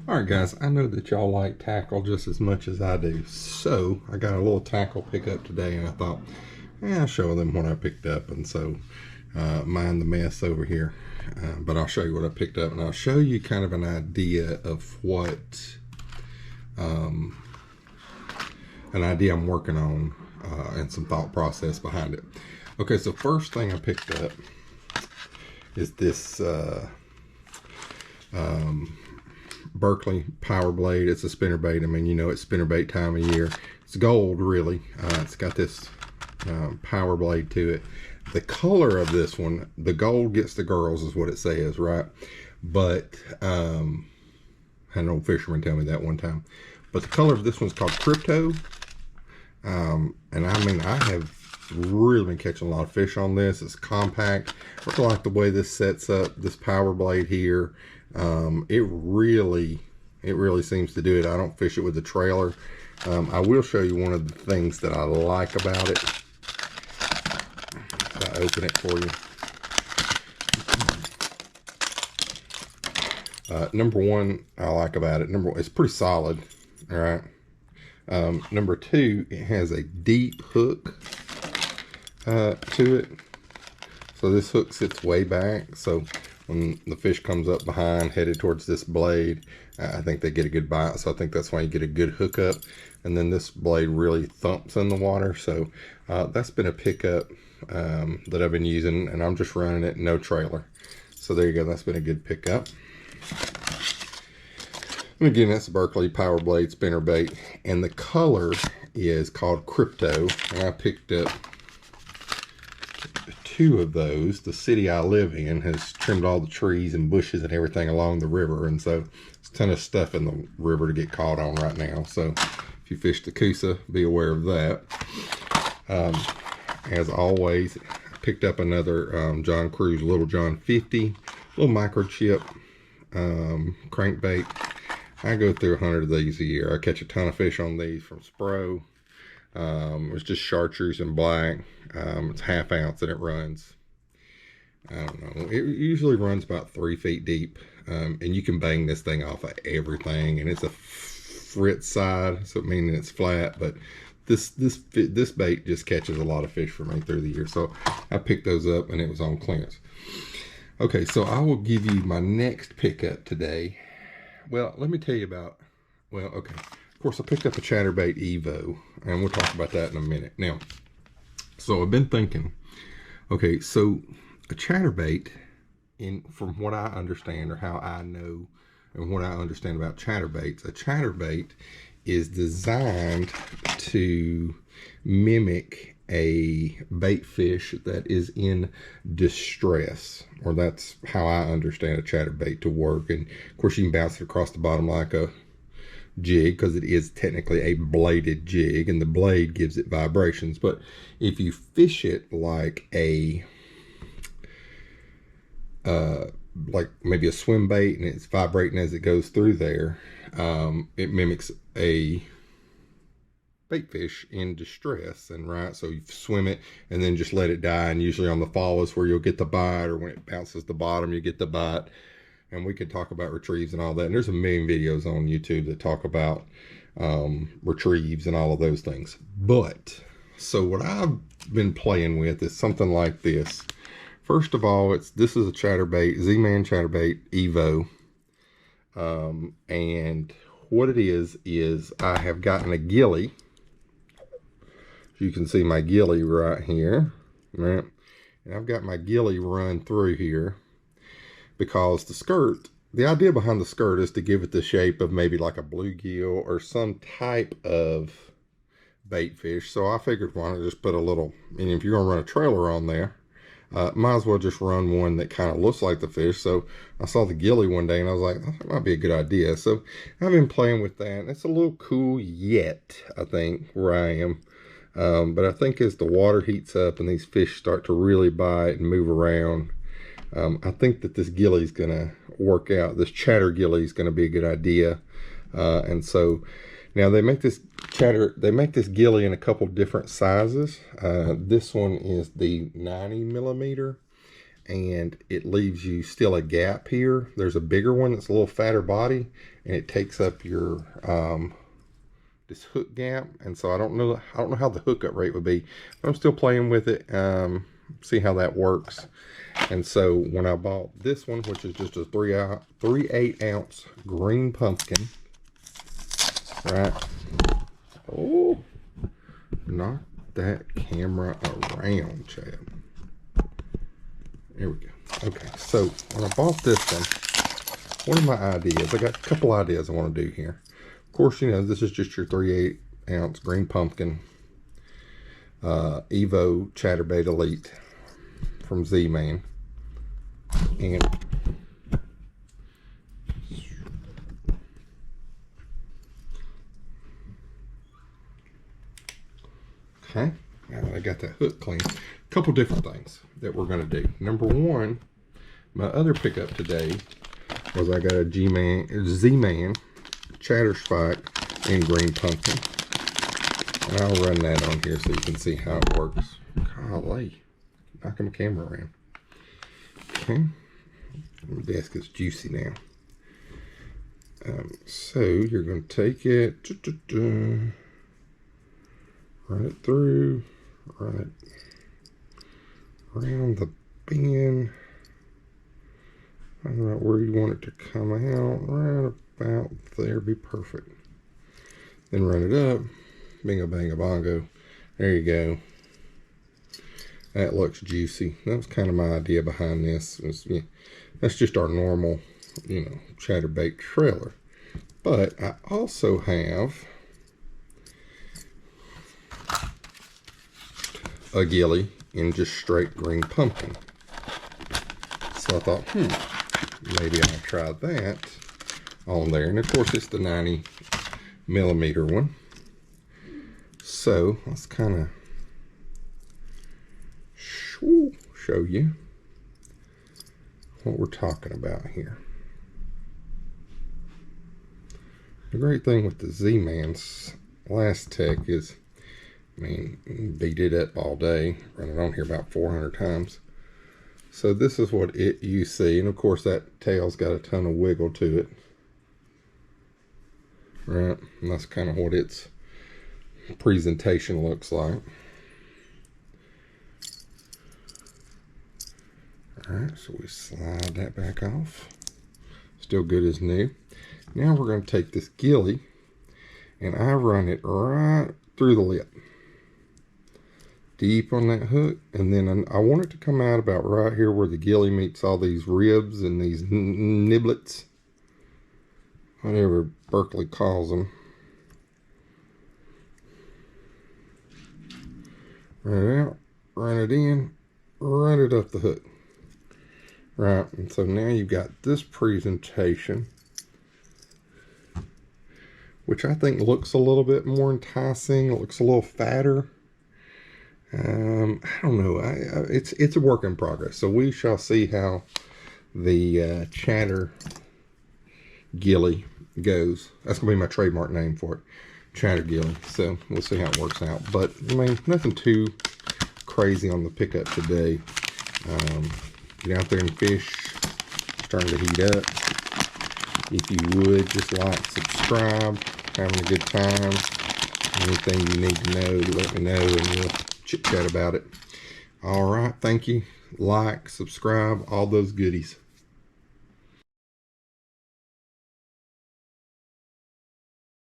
Alright guys, I know that y'all like tackle just as much as I do. So, I got a little tackle pickup today and I thought, I'll show them what I picked up. And so, mind the mess over here. But I'll show you what I picked up and I'll show you kind of an idea of what, an idea I'm working on and some thought process behind it. Okay, so first thing I picked up is this Berkeley power blade. It's a spinnerbait. I mean, you know, it's spinnerbait time of year. It's gold, really. It's got this power blade to it. The color of this one, the gold gets the girls, is what it says, right? But I had an old fisherman tell me that one time. But the color of this one's called Crypto. And I mean, I have really been catching a lot of fish on this. It's compact. I like the way this sets up, this power blade here. It really seems to do it. I don't fish it with a trailer. I will show you one of the things that I like about it. If I open it for you. Number one, I like about it. It's pretty solid. All right. Number two, it has a deep hook to it. So this hook sits way back. So when the fish comes up behind, headed towards this blade, I think they get a good bite. So I think that's why you get a good hookup. And then this blade really thumps in the water. So that's been a pickup that I've been using, and I'm just running it, no trailer. So there you go. That's been a good pickup. And again, that's a Berkeley power blade spinnerbait, and the color is called Crypto. And I picked up two of those. The city I live in has trimmed all the trees and bushes and everything along the river, and so there's a ton of stuff in the river to get caught on right now. So if you fish the Coosa, be aware of that. As always, I picked up another John Cruz Little John 50 little microchip crankbait. I go through 100 of these a year. I catch a ton of fish on these from Spro. It's just chartreuse and black. It's ½ ounce and it runs, I don't know, it usually runs about 3 feet deep. And you can bang this thing off of everything, and it's a Fritz side, so meaning it's flat, but this bait just catches a lot of fish for me through the year. So I picked those up and it was on clearance. Okay, so I will give you my next pickup today. Well, let me tell you about, well, okay. Of course, I picked up a Chatterbait Evo, and we'll talk about that in a minute. Now, so I've been thinking, okay, so a chatterbait, from what I understand, or how I know and what I understand about chatterbaits, a chatterbait is designed to mimic a bait fish that is in distress, or that's how I understand a chatterbait to work. And of course, you can bounce it across the bottom like a jig, because it is technically a bladed jig, and the blade gives it vibrations. But if you fish it like a like maybe a swim bait, and it's vibrating as it goes through there, it mimics a bait fish in distress. And right, so you swim it and then just let it die, and usually on the fall is where you'll get the bite, or when it bounces the bottom you get the bite. And we could talk about retrieves and all that, and there's a million videos on YouTube that talk about retrieves and all of those things. But so what I've been playing with is something like this. First of all, this is a chatterbait, Z-Man Chatterbait Evo, and what it is I have gotten a gilly. You can see my gilly right here, right? And I've got my gilly run through here, because the idea behind the skirt is to give it the shape of maybe like a bluegill or some type of bait fish. So I figured, why not just put a little, and if you're gonna run a trailer on there, might as well just run one that kind of looks like the fish. So I saw the gilly one day and I was like, oh, that might be a good idea. So I've been playing with that. It's a little cool yet, I think, where I am. But I think as the water heats up and these fish start to really bite and move around, I think that this gilly is going to work out. This Chattergilly is going to be a good idea. And so now they make this gilly in a couple different sizes. This one is the 90 millimeter, and it leaves you still a gap here. There's a bigger one that's a little fatter body, and it takes up your this hook gap. And so I don't know how the hookup rate would be, but I'm still playing with it, see how that works. And so when I bought this one, which is just a 3/8 ounce green pumpkin, right? Oh, knock that camera around, Chad. There we go. Okay, so when I bought this one of my ideas, I got a couple ideas I want to do here. Of course, you know, this is just your 3/8 ounce green pumpkin Evo Chatterbait Elite from Z-Man. And okay, now that I got that hook clean, a couple different things that we're going to do. Number one, my other pickup today was I got a Z-Man Chatter Spike in green pumpkin. And I'll run that on here so you can see how it works. Golly, knocking my camera around. Okay, my desk is juicy now. So you're going to take it, run it through, run it around the bin, find out where you want it to come out, right about there, be perfect. Then run it up, bingo, bango, bongo. There you go. That looks juicy. That was kind of my idea behind this. Yeah, that's just our normal, you know, chatterbait trailer. But I also have a gilly in just straight green pumpkin. So I thought, maybe I'll try that on there. And of course, it's the 90mm one. So let's kind of show you what we're talking about here. The great thing with the Z-Man's Last Tech is, I mean, you beat it up all day, run it on here about 400 times. So this is what you see, and of course that tail's got a ton of wiggle to it, right? And that's kind of what its presentation looks like. Alright, so we slide that back off. Still good as new. Now we're going to take this gilly and I run it right through the lip, deep on that hook, and then I want it to come out about right here where the gilly meets all these ribs and these niblets, whatever Berkeley calls them. Run it out, run it in, run it up the hook. Right, and so now you've got this presentation, which I think looks a little bit more enticing. It looks a little fatter. I don't know. It's a work in progress. So we shall see how the Chattergilly goes. That's going to be my trademark name for it, Chattergilly. So we'll see how it works out. But, I mean, nothing too crazy on the pickup today. Get out there and fish. Starting to heat up. If you would, just like, subscribe. Having a good time. Anything you need to know, let me know and we'll chit chat about it. All right, thank you. Like, subscribe, all those goodies.